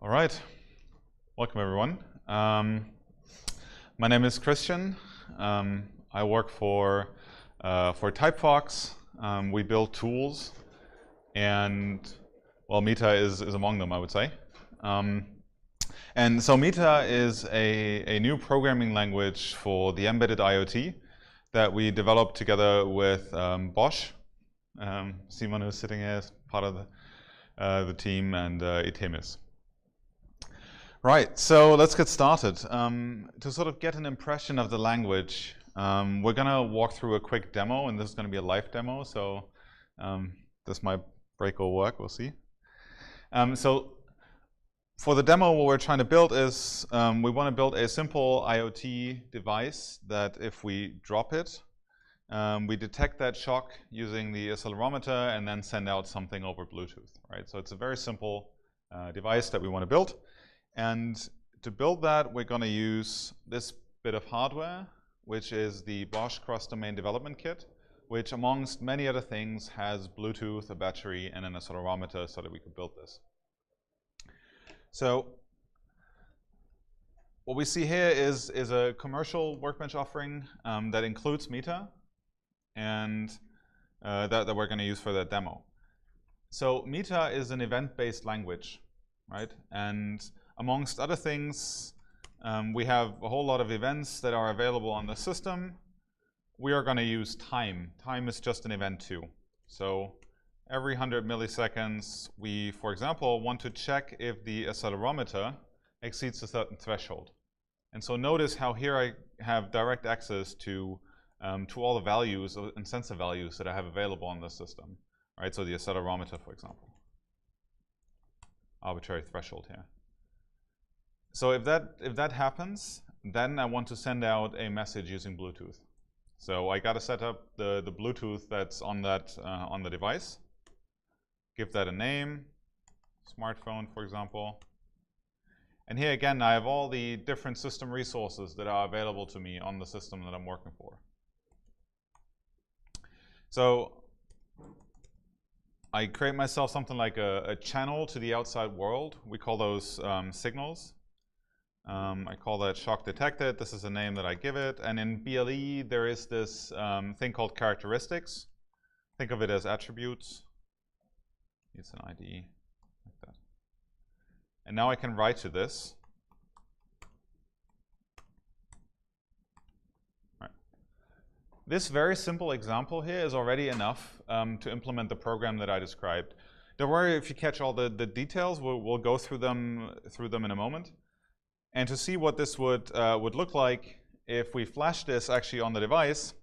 All right, welcome everyone. My name is Christian. I work for Typefox. We build tools, and well, Mita is among them, I would say. And so Mita is a new programming language for the embedded IoT that we developed together with Bosch. Simon, who's sitting here, is part of the team, and Itemis. Right, so let's get started. To sort of get an impression of the language, we're going to walk through a quick demo, and this is going to be a live demo, so this might break or work, we'll see. So for the demo, what we're trying to build is, we want to build a simple IoT device that if we drop it, we detect that shock using the accelerometer and then send out something over Bluetooth, right? So it's a very simple device that we want to build. And to build that, we're going to use this bit of hardware, which is the Bosch cross-domain development kit, which amongst many other things has Bluetooth, a battery, and an accelerometer so that we could build this. So what we see here is a commercial workbench offering that includes Mita, and that we're going to use for that demo. So Mita is an event-based language, right? And amongst other things, we have a whole lot of events that are available on the system. We are going to use time. Time is just an event too. So every 100 milliseconds, we, for example, want to check if the accelerometer exceeds a certain threshold. And so notice how here I have direct access to all the values and sensor values that I have available on the system. Right? So the accelerometer, for example. Arbitrary threshold here. So if that happens, then I want to send out a message using Bluetooth. So I got to set up the Bluetooth that's on that on the device. Give that a name, smartphone, for example. And here again, I have all the different system resources that are available to me on the system that I'm working for. So I create myself something like a channel to the outside world. We call those signals. I call that shock detected. This is a name that I give it. And in BLE, there is this thing called characteristics. Think of it as attributes. It's an ID, like that. And now I can write to this. Right. This very simple example here is already enough to implement the program that I described. Don't worry if you catch all the details. We'll go through them in a moment. And to see what this would look like if we flash this actually on the device.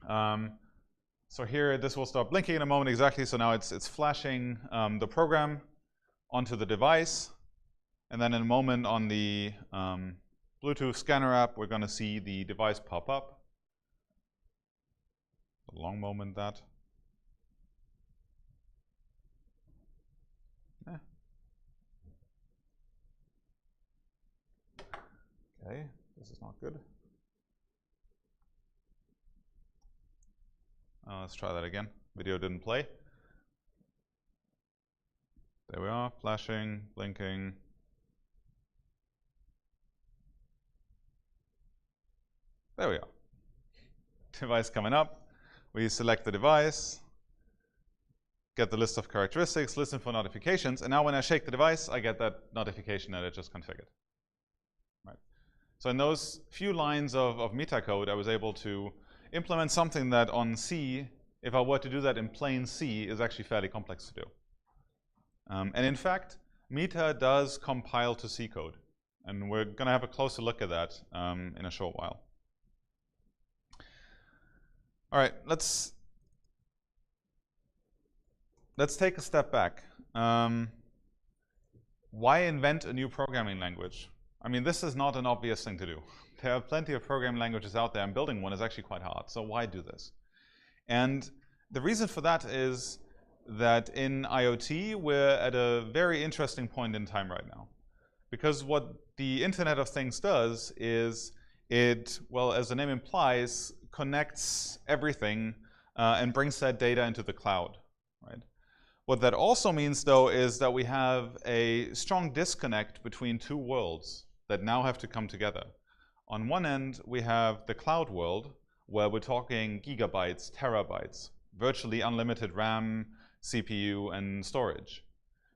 So here, this will start blinking in a moment exactly. So now it's flashing the program onto the device. And then in a moment on the Bluetooth scanner app, we're going to see the device pop up. A long moment, that. Yeah. Okay, this is not good. Let's try that again. Video didn't play. There we are, flashing, blinking. There we are. Device coming up. We select the device, get the list of characteristics, listen for notifications, and now when I shake the device, I get that notification that I just configured. Right. So in those few lines of Mita code, I was able to implement something that on C, if I were to do that in plain C, is actually fairly complex to do. And in fact, Mita does compile to C code. And we're going to have a closer look at that in a short while. All right, let's take a step back. Why invent a new programming language? I mean, this is not an obvious thing to do. There are plenty of programming languages out there, and building one is actually quite hard. So why do this? And the reason for that is that in IoT, we're at a very interesting point in time right now. Because what the Internet of Things does is it, well, as the name implies, connects everything and brings that data into the cloud, right? What that also means, though, is that we have a strong disconnect between two worlds that now have to come together. On one end, we have the cloud world, where we're talking gigabytes, terabytes, virtually unlimited RAM, CPU, and storage.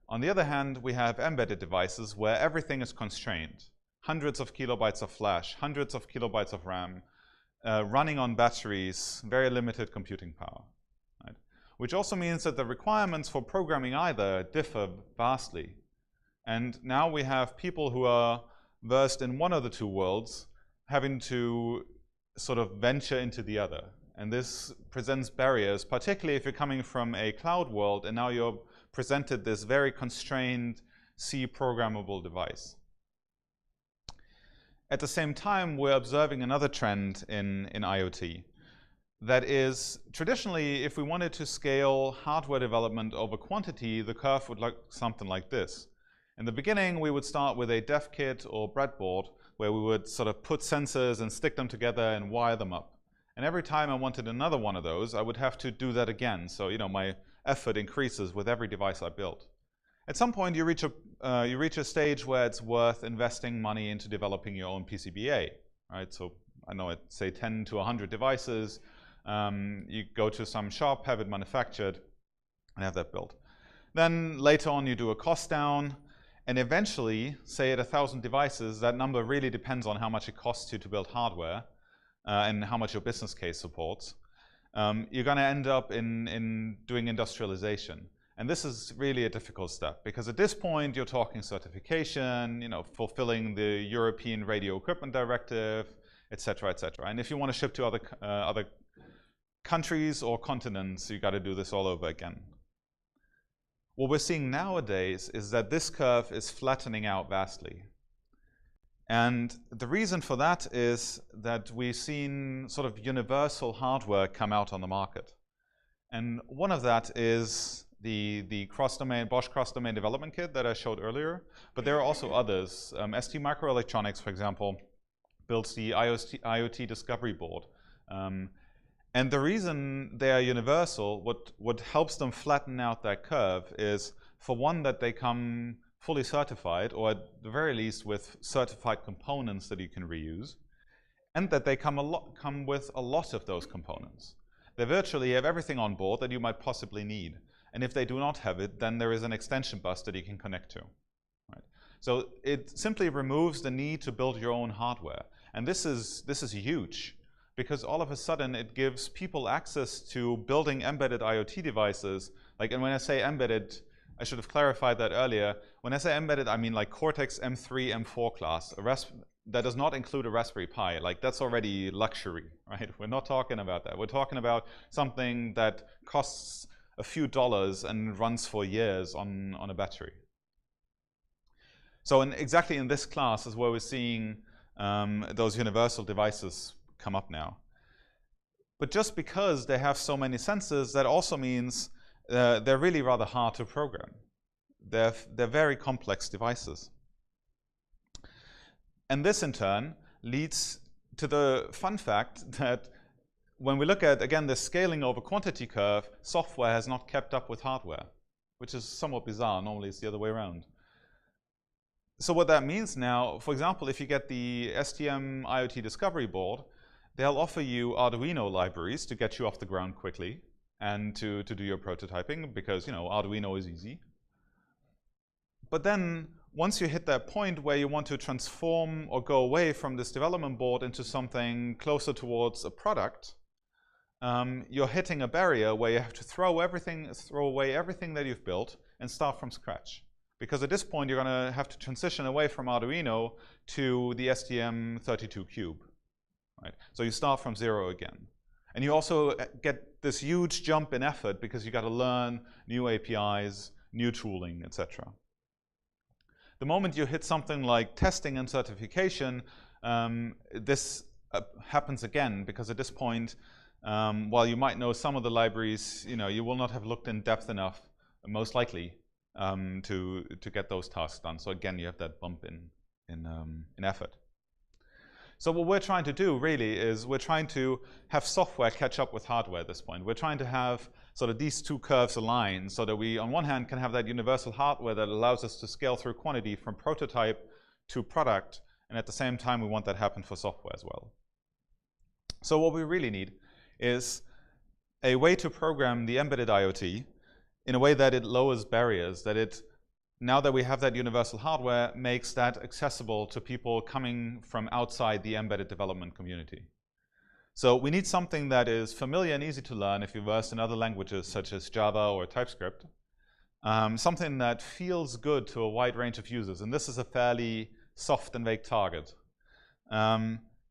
On the other hand, we have embedded devices where everything is constrained. Hundreds of kilobytes of flash, hundreds of kilobytes of RAM, running on batteries, very limited computing power. Right? Which also means that the requirements for programming either differ vastly. And now we have people who are versed in one of the two worlds having to sort of venture into the other. And this presents barriers, particularly if you're coming from a cloud world and now you're presented this very constrained C programmable device. At the same time, we're observing another trend in IoT. That is, traditionally, if we wanted to scale hardware development over quantity, the curve would look something like this. In the beginning, we would start with a dev kit or breadboard where we would sort of put sensors and stick them together and wire them up. And every time I wanted another one of those, I would have to do that again. So, my effort increases with every device I build. At some point, you reach a stage where it's worth investing money into developing your own PCBA, right? So I know it, say 10 to 100 devices. You go to some shop, have it manufactured, and have that built. Then later on, you do a cost down. And eventually, say at 1,000 devices, that number really depends on how much it costs you to build hardware and how much your business case supports. You're going to end up in doing industrialization. And this is really a difficult step because at this point, you're talking certification, fulfilling the European Radio Equipment Directive, et cetera, et cetera. And if you want to ship to other countries or continents, you got to do this all over again. What we're seeing nowadays is that this curve is flattening out vastly. And the reason for that is that we've seen sort of universal hardware come out on the market. And one of that is the cross-domain, Bosch cross-domain development kit that I showed earlier. But there are also others. ST Microelectronics, for example, builds the IoT discovery board. And the reason they are universal, what helps them flatten out that curve is, for one, that they come fully certified, or at the very least with certified components that you can reuse, and that they come with a lot of those components. They virtually have everything on board that you might possibly need. And if they do not have it, then there is an extension bus that you can connect to. Right? So it simply removes the need to build your own hardware. And this is huge, because all of a sudden it gives people access to building embedded IoT devices. And when I say embedded, I should have clarified that earlier. When I say embedded, I mean like Cortex M3, M4 class. That does not include a Raspberry Pi. That's already luxury, right? We're not talking about that. We're talking about something that costs a few dollars and runs for years on a battery. So exactly in this class is where we're seeing those universal devices come up now. But just because they have so many sensors, that also means they're really rather hard to program. They're very complex devices. And this, in turn, leads to the fun fact that when we look at, again, the scaling over quantity curve, software has not kept up with hardware, which is somewhat bizarre. Normally, it's the other way around. So what that means now, for example, if you get the STM IoT Discovery Board, they'll offer you Arduino libraries to get you off the ground quickly and to do your prototyping, because Arduino is easy. But then, once you hit that point where you want to transform or go away from this development board into something closer towards a product, you're hitting a barrier where you have to throw away everything that you've built and start from scratch. Because at this point, you're going to have to transition away from Arduino to the STM32 Cube. Right? So you start from zero again. And you also get this huge jump in effort because you got to learn new APIs, new tooling, etc. The moment you hit something like testing and certification, this happens again, because at this point, while you might know some of the libraries, you will not have looked in depth enough, most likely, to get those tasks done. So again, you have that bump in effort. So what we're trying to do really is we're trying to have software catch up with hardware at this point. We're trying to have sort of these two curves align so that we, on one hand, can have that universal hardware that allows us to scale through quantity from prototype to product, and at the same time, we want that happen for software as well. So what we really need is a way to program the embedded IoT in a way that it lowers barriers, that it, now that we have that universal hardware, makes that accessible to people coming from outside the embedded development community. So we need something that is familiar and easy to learn if you're versed in other languages such as Java or TypeScript. Something that feels good to a wide range of users, and this is a fairly soft and vague target.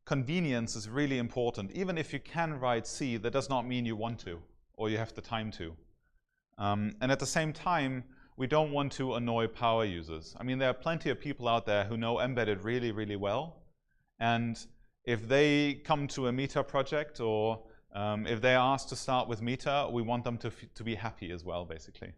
Convenience is really important. Even if you can write C, that does not mean you want to, or you have the time to. And at the same time, we don't want to annoy power users. I mean, there are plenty of people out there who know embedded really, really well. And if they come to a Mita project, or if they're asked to start with Mita, we want them to be happy as well, basically.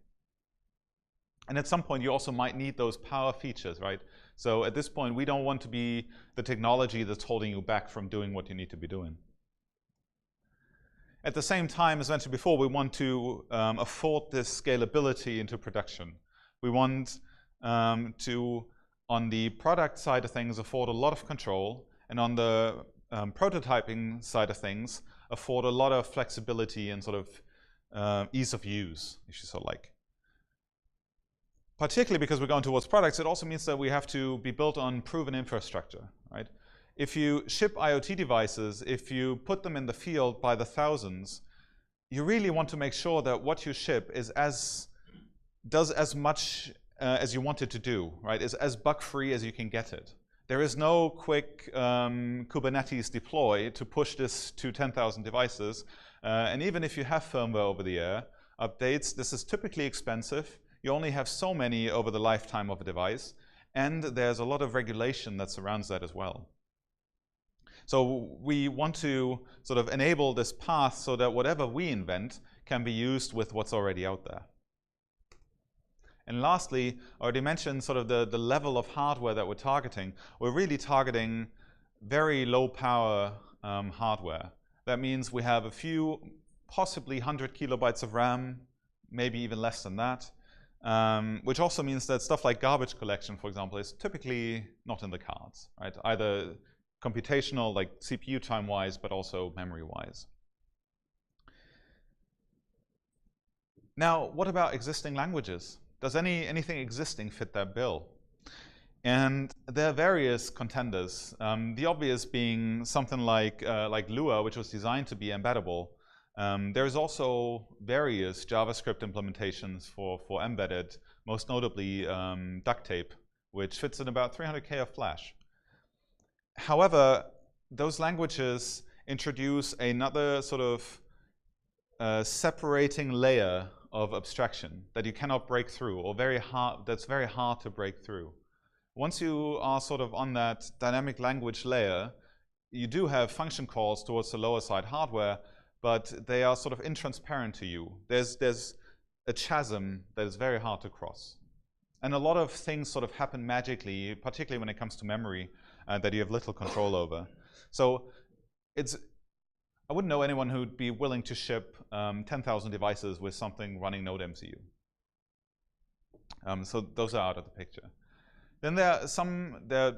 And at some point, you also might need those power features, right? So at this point, we don't want to be the technology that's holding you back from doing what you need to be doing. At the same time, as mentioned before, we want to afford this scalability into production. We want to, on the product side of things, afford a lot of control, and on the prototyping side of things, afford a lot of flexibility and sort of ease of use, if you so like. Particularly because we're going towards products, it also means that we have to be built on proven infrastructure, right? If you ship IoT devices, if you put them in the field by the thousands, you really want to make sure that what you ship is does as much as you want it to do, right? Is as bug-free as you can get it. There is no quick Kubernetes deploy to push this to 10,000 devices. And even if you have firmware over the air updates, this is typically expensive. You only have so many over the lifetime of a device, and there's a lot of regulation that surrounds that as well. So we want to sort of enable this path so that whatever we invent can be used with what's already out there. And lastly, I already mentioned sort of the level of hardware that we're targeting. We're really targeting very low power hardware. That means we have a few, possibly 100 kilobytes of RAM, maybe even less than that. Which also means that stuff like garbage collection, for example, is typically not in the cards, right? Either computational, like CPU time-wise, but also memory-wise. Now, what about existing languages? Does anything existing fit that bill? And there are various contenders. The obvious being something like Lua, which was designed to be embeddable. There's also various JavaScript implementations for embedded, most notably duct tape, which fits in about 300K of Flash. However, those languages introduce another sort of separating layer of abstraction that you cannot break through, or that's very hard to break through. Once you are sort of on that dynamic language layer, you do have function calls towards the lower side hardware, but they are sort of intransparent to you. There's a chasm that is very hard to cross. And a lot of things sort of happen magically, particularly when it comes to memory, that you have little control over. So I wouldn't know anyone who'd be willing to ship 10,000 devices with something running Node MCU. So those are out of the picture. Then there are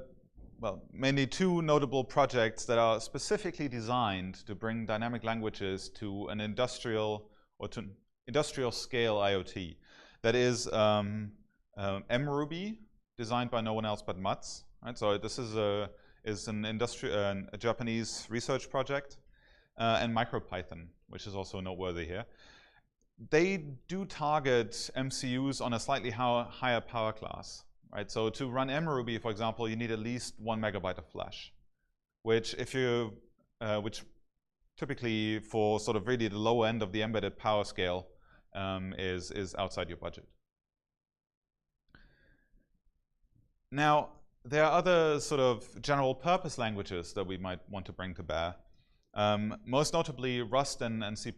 well, mainly two notable projects that are specifically designed to bring dynamic languages to an industrial scale IoT. That is mRuby, designed by no one else but Mats. Right? So this is a Japanese research project, and MicroPython, which is also noteworthy here. They do target MCUs on a slightly higher power class. Right, so to run mRuby, for example, you need at least 1 megabyte of flash, which typically for sort of really the low end of the embedded power scale is outside your budget. Now, there are other sort of general purpose languages that we might want to bring to bear. Most notably Rust and C++.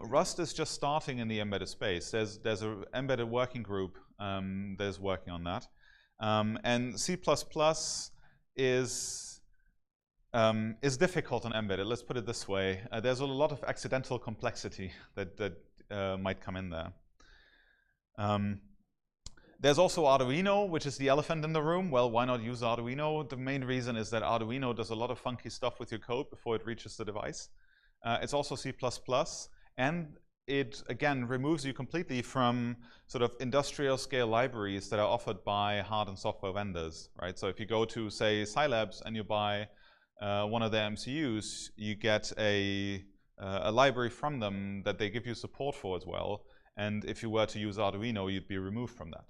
Rust is just starting in the embedded space. There's an embedded working group that is working on that. And C++ is is difficult on embedded. Let's put it this way. There's a lot of accidental complexity that might come in there. There's also Arduino, which is the elephant in the room. Well, why not use Arduino? The main reason is that Arduino does a lot of funky stuff with your code before it reaches the device. It's also C++, and it, again, removes you completely from sort of industrial scale libraries that are offered by hard and software vendors, right? So if you go to, say, Scilabs and you buy one of their MCUs, you get a library from them that they give you support for as well. And if you were to use Arduino, you'd be removed from that.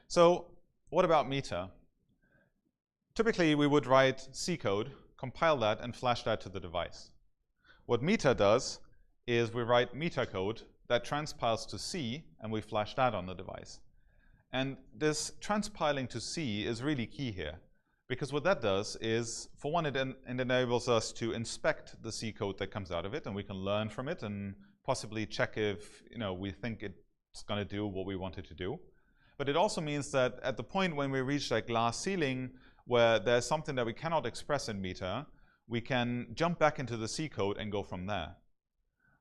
So what about Mita? Typically, we would write C code, compile that, and flash that to the device. What Mita does is we write Mita code that transpiles to C, and we flash that on the device. And this transpiling to C is really key here, because what that does is, for one, it enables us to inspect the C code that comes out of it, and we can learn from it and possibly check if we think it's going to do what we want it to do. But it also means that at the point when we reach that glass ceiling where there's something that we cannot express in Mita, we can jump back into the C code and go from there.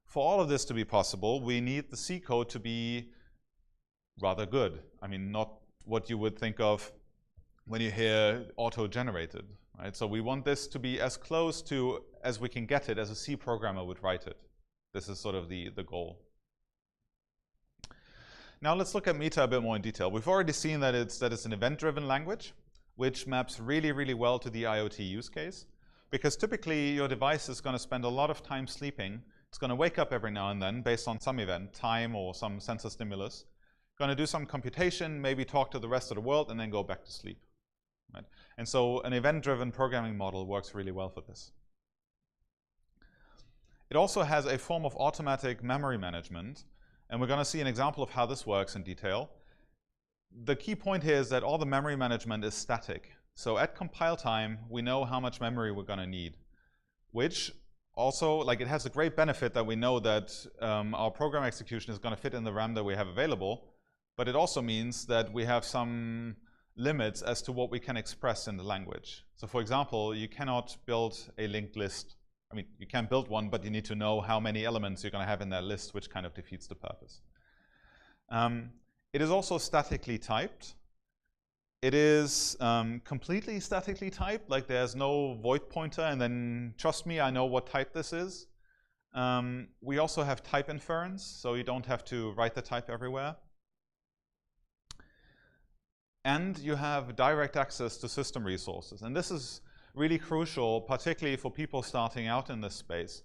For all of this to be possible, we need the C code to be rather good. I mean, not what you would think of when you hear auto-generated, right? So we want this to be as close to as we can get it as a C programmer would write it. This is sort of the goal. Now let's look at Mita a bit more in detail. We've already seen that it's an event-driven language, which maps really, really well to the IoT use case, because typically your device is going to spend a lot of time sleeping. It's going to wake up every now and then based on some event, time or some sensor stimulus, going to do some computation, maybe talk to the rest of the world, and then go back to sleep. Right? And so an event-driven programming model works really well for this. It also has a form of automatic memory management, and we're going to see an example of how this works in detail. The key point here is that all the memory management is static. So at compile time, we know how much memory we're going to need, which also, it has a great benefit that we know that our program execution is going to fit in the RAM that we have available, but it also means that we have some limits as to what we can express in the language. So for example, you cannot build a linked list. I mean, you can build one, but you need to know how many elements you're going to have in that list, which kind of defeats the purpose. It is also statically typed. It is completely statically typed, like there's no void pointer, and then trust me, I know what type this is. We also have type inference, so you don't have to write the type everywhere. And you have direct access to system resources. And this is really crucial, particularly for people starting out in this space.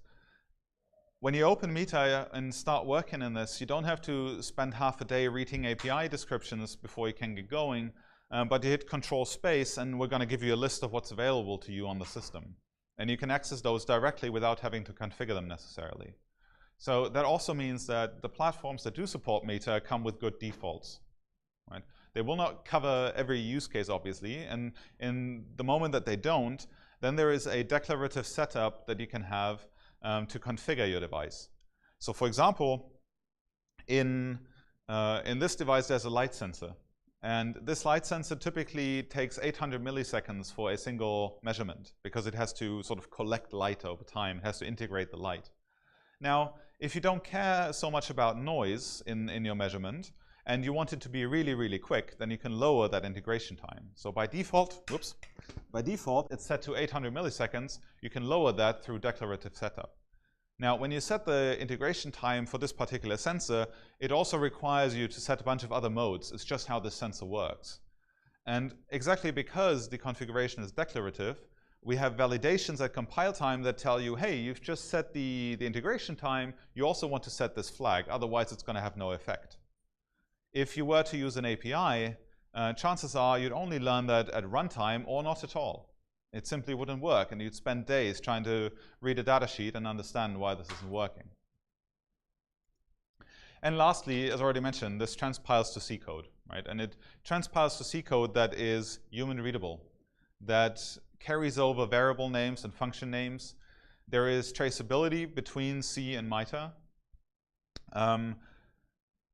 When you open Mita and start working in this, you don't have to spend half a day reading API descriptions before you can get going, but you hit Control Space, and we're going to give you a list of what's available to you on the system. And you can access those directly without having to configure them necessarily. So that also means that the platforms that do support Mita come with good defaults. Right? They will not cover every use case, obviously, and in the moment that they don't, then there is a declarative setup that you can have to configure your device. So for example, in this device, there's a light sensor. And this light sensor typically takes 800 milliseconds for a single measurement, because it has to sort of collect light over time. It has to integrate the light. Now, if you don't care so much about noise in your measurement, and you want it to be really, really quick, then you can lower that integration time. So by default, it's set to 800 milliseconds. You can lower that through declarative setup. Now, when you set the integration time for this particular sensor, it also requires you to set a bunch of other modes. It's just how this sensor works. And exactly because the configuration is declarative, we have validations at compile time that tell you, hey, you've just set the integration time. You also want to set this flag. Otherwise, it's going to have no effect. If you were to use an API, chances are you'd only learn that at runtime or not at all. It simply wouldn't work, and you'd spend days trying to read a data sheet and understand why this isn't working. And lastly, as already mentioned, this transpiles to C code, right? And it transpiles to C code that is human readable, that carries over variable names and function names. There is traceability between C and Mita.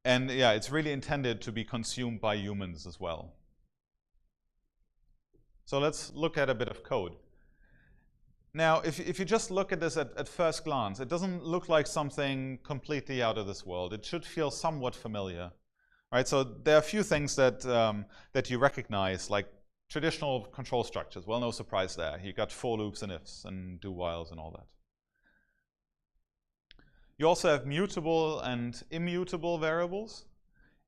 And yeah, it's really intended to be consumed by humans as well. So let's look at a bit of code. Now, if you just look at this at first glance, it doesn't look like something completely out of this world. It should feel somewhat familiar, right? So there are a few things that, that you recognize, like traditional control structures. Well, no surprise there. You got for loops and ifs and do whiles and all that. You also have mutable and immutable variables.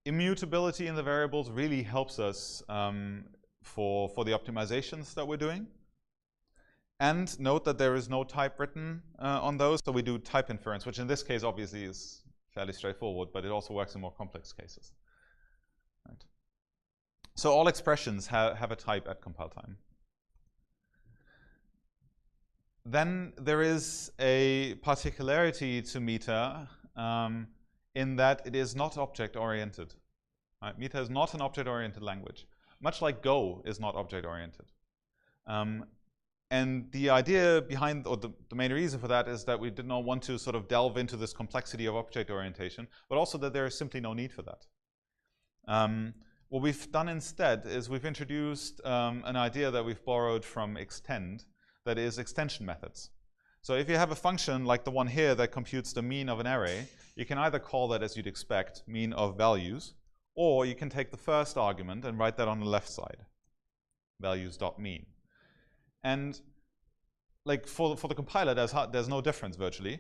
Immutability in the variables really helps us for the optimizations that we're doing. And note that there is no type written on those, so we do type inference, which in this case obviously is fairly straightforward, but it also works in more complex cases. Right. So all expressions have a type at compile time. Then there is a particularity to Mita in that it is not object-oriented. Right? Mita is not an object-oriented language, much like Go is not object-oriented. And the idea behind, or the main reason for that, is that we did not want to sort of delve into this complexity of object orientation, but also that there is simply no need for that. What we've done instead is we've introduced an idea that we've borrowed from extend, that is extension methods. So if you have a function like the one here that computes the mean of an array, you can either call that, as you'd expect, mean of values, or you can take the first argument and write that on the left side, values.mean. And like for the compiler, there's no difference virtually.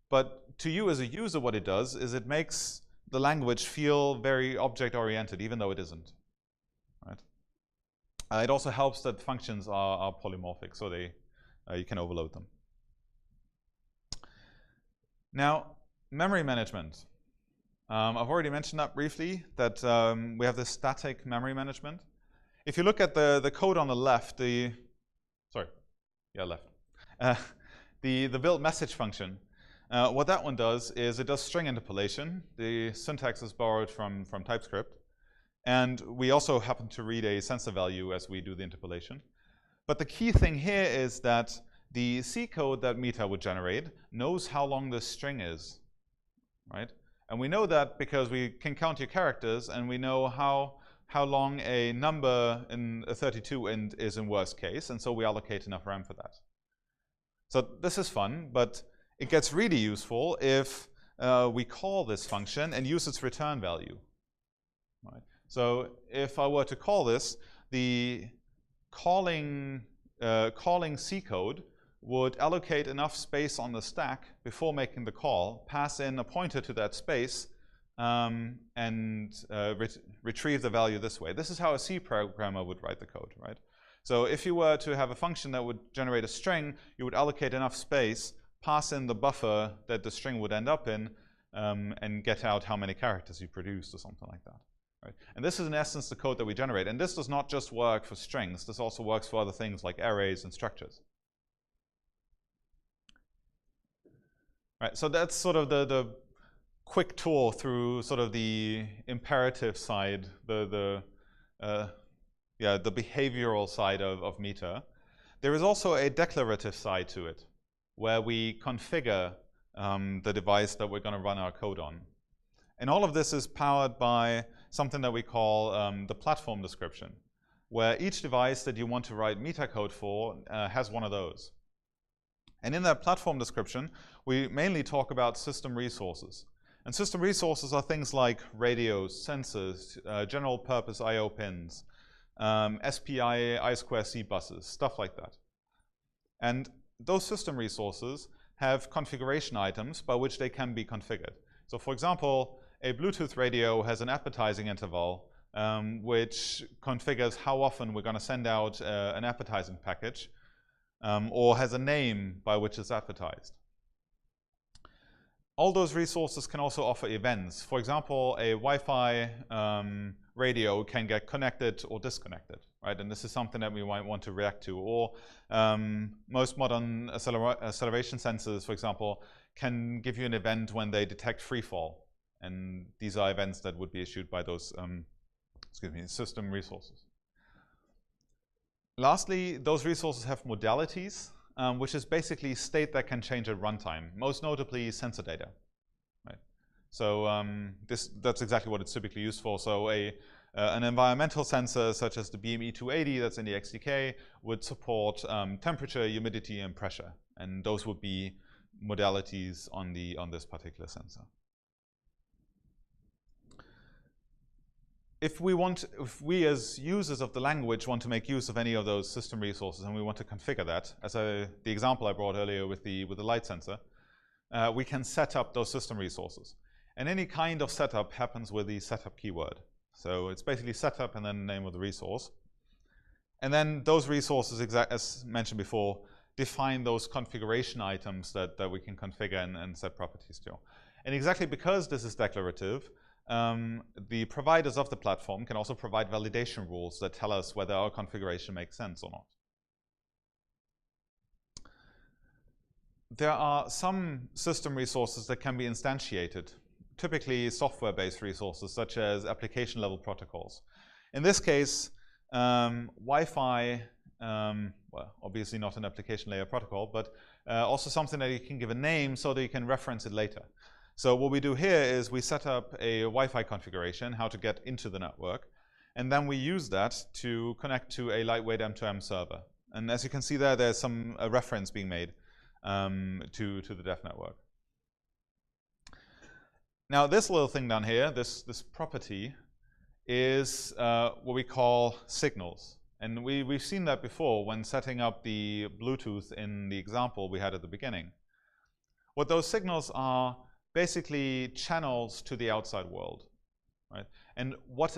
But to you as a user, what it does is it makes the language feel very object-oriented, even though it isn't. Right? It also helps that functions are polymorphic, so you can overload them. Now, memory management. I've already mentioned that briefly, that we have this static memory management. If you look at the code on the left, the build message function, what that one does is it does string interpolation. The syntax is borrowed from TypeScript. And we also happen to read a sensor value as we do the interpolation. But the key thing here is that the C code that Mita would generate knows how long this string is, right? And we know that because we can count your characters, and we know how long a number in a 32 int is in worst case, and so we allocate enough RAM for that. So this is fun, but it gets really useful if we call this function and use its return value. Right? So if I were to call this, the calling C code would allocate enough space on the stack before making the call, pass in a pointer to that space, and retrieve the value this way. This is how a C programmer would write the code, right? So if you were to have a function that would generate a string, you would allocate enough space, pass in the buffer that the string would end up in, and get out how many characters you produced or something like that. Right? And this is in essence the code that we generate. And this does not just work for strings. This also works for other things like arrays and structures. Right, so that's sort of the quick tour through sort of the imperative side, the behavioral side of Mita. There is also a declarative side to it, where we configure the device that we're going to run our code on. And all of this is powered by something that we call the platform description, where each device that you want to write Mita code for has one of those. And in that platform description, we mainly talk about system resources. And system resources are things like radios, sensors, general purpose I/O pins, SPI I2C buses, stuff like that. And those system resources have configuration items by which they can be configured. So for example, a Bluetooth radio has an advertising interval which configures how often we're going to send out an advertising package, or has a name by which it's advertised. All those resources can also offer events. For example, a Wi-Fi radio can get connected or disconnected, right? And this is something that we might want to react to. Or most modern acceleration sensors, for example, can give you an event when they detect freefall. And these are events that would be issued by those system resources. Lastly, those resources have modalities, which is basically state that can change at runtime, most notably sensor data. Right? So that's exactly what it's typically used for. So a An environmental sensor, such as the BME280 that's in the XDK, would support temperature, humidity, and pressure. And those would be modalities on this particular sensor. If we as users of the language want to make use of any of those system resources and we want to configure that, as the example I brought earlier with the light sensor, we can set up those system resources. And any kind of setup happens with the setup keyword. So it's basically setup and then the name of the resource. And then those resources, as mentioned before, define those configuration items that we can configure and set properties to. And exactly because this is declarative, the providers of the platform can also provide validation rules that tell us whether our configuration makes sense or not. There are some system resources that can be instantiated, typically software-based resources such as application-level protocols. In this case, Wi-Fi, well, obviously not an application layer protocol, but also something that you can give a name so that you can reference it later. So what we do here is we set up a Wi-Fi configuration, how to get into the network, and then we use that to connect to a lightweight M2M server. And as you can see there, there's a reference being made to the dev network. Now this little thing down here, this property, is what we call signals. And we've seen that before when setting up the Bluetooth in the example we had at the beginning. What those signals are basically channels to the outside world, right? And what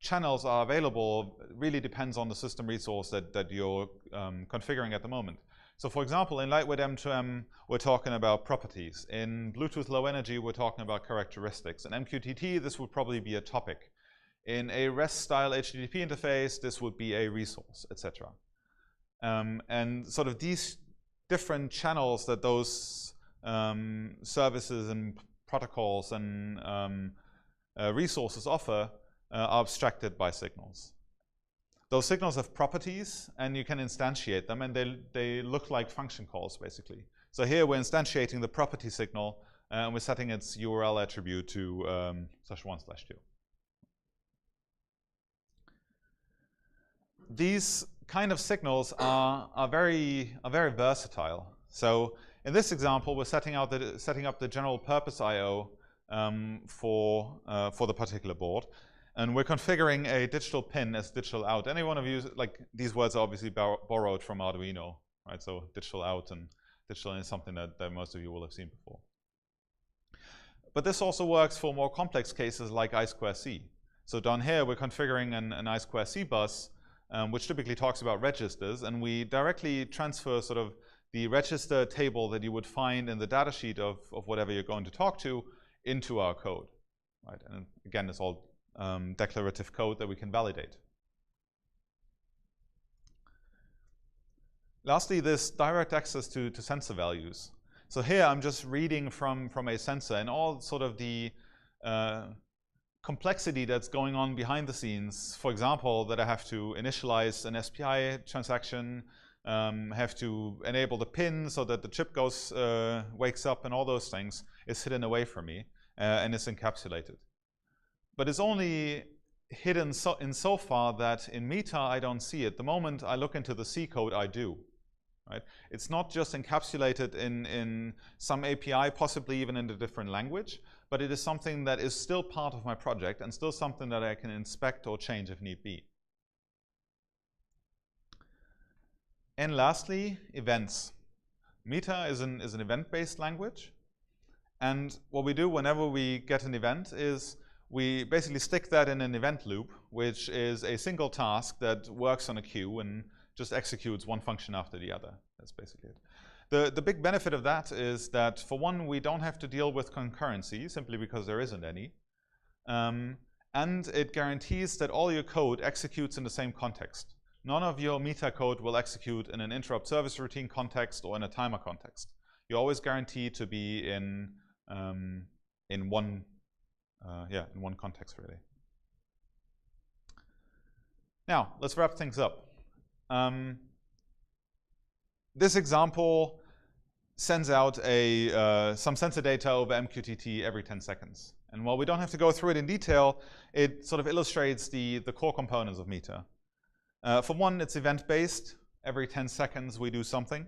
channels are available really depends on the system resource that you're configuring at the moment. So for example, in lightweight M2M, we're talking about properties. In Bluetooth Low Energy, we're talking about characteristics. In MQTT, this would probably be a topic. In a REST-style HTTP interface, this would be a resource, etc. And sort of these different channels that those services and protocols and resources offer are abstracted by signals. Those signals have properties, and you can instantiate them, and they look like function calls, basically. So here we're instantiating the property signal, and we're setting its URL attribute to /1/2. These kind of signals are very versatile. So in this example, we're setting up the general purpose I/O for the particular board. And we're configuring a digital pin as digital out. Any one of you, like, these words are obviously borrowed from Arduino, right? So digital out and digital in is something that most of you will have seen before. But this also works for more complex cases like I2C. So down here, we're configuring an I2C bus, which typically talks about registers, and we directly transfer sort of the register table that you would find in the datasheet of whatever you're going to talk to into our code, right? And again, it's all declarative code that we can validate. Lastly, this direct access to sensor values. So here I'm just reading from a sensor, and all sort of the complexity that's going on behind the scenes. For example, that I have to initialize an SPI transaction, have to enable the pin so that the chip wakes up, and all those things is hidden away from me, and it's encapsulated. But it's only hidden so far that in Mita I don't see it. The moment I look into the C code, I do. Right? It's not just encapsulated in some API, possibly even in a different language, but it is something that is still part of my project and still something that I can inspect or change if need be. And lastly, events. Mita is an event-based language. And what we do whenever we get an event is we basically stick that in an event loop, which is a single task that works on a queue and just executes one function after the other. That's basically it. The big benefit of that is that, for one, we don't have to deal with concurrency, simply because there isn't any. And it guarantees that all your code executes in the same context. None of your Mita code will execute in an interrupt service routine context or in a timer context. You're always guaranteed to be in one context, really. Now, let's wrap things up. This example sends out some sensor data over MQTT every 10 seconds. And while we don't have to go through it in detail, it sort of illustrates the core components of Mita. For one, it's event-based. Every 10 seconds we do something.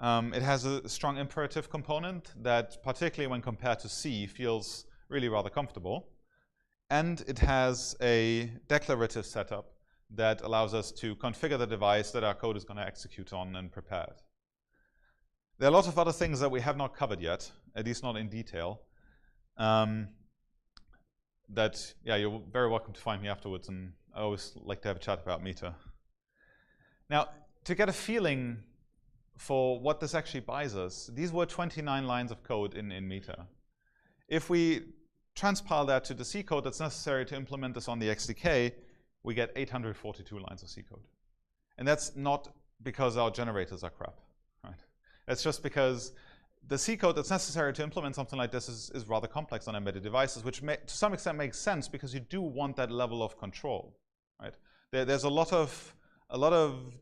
It has a strong imperative component that, particularly when compared to C, feels really rather comfortable. And it has a declarative setup that allows us to configure the device that our code is going to execute on and prepare it. There are a lot of other things that we have not covered yet, at least not in detail. That, yeah, you're very welcome to find me afterwards, and I always like to have a chat about Mita. Now, to get a feeling for what this actually buys us, these were 29 lines of code in Mita. If we transpile that to the C code that's necessary to implement this on the XDK, we get 842 lines of C code. And that's not because our generators are crap, right? It's just because the C code that's necessary to implement something like this is rather complex on embedded devices, which to some extent makes sense because you do want that level of control, right? There's a lot of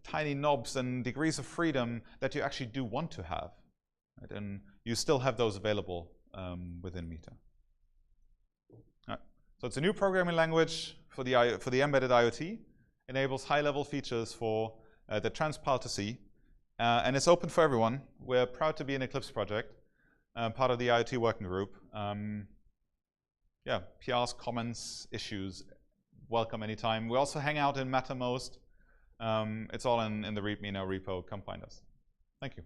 tiny knobs and degrees of freedom that you actually do want to have, right? And you still have those available within Mita. Right. So it's a new programming language for the embedded IoT. Enables high-level features for the transpile to C. And it's open for everyone. We're proud to be an Eclipse project, part of the IoT working group. Yeah, PRs, comments, issues, welcome anytime. We also hang out in Mattermost. It's all in the README in our repo. Come find us. Thank you.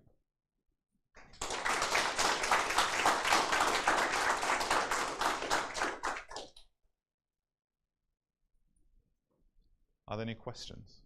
Are there any questions?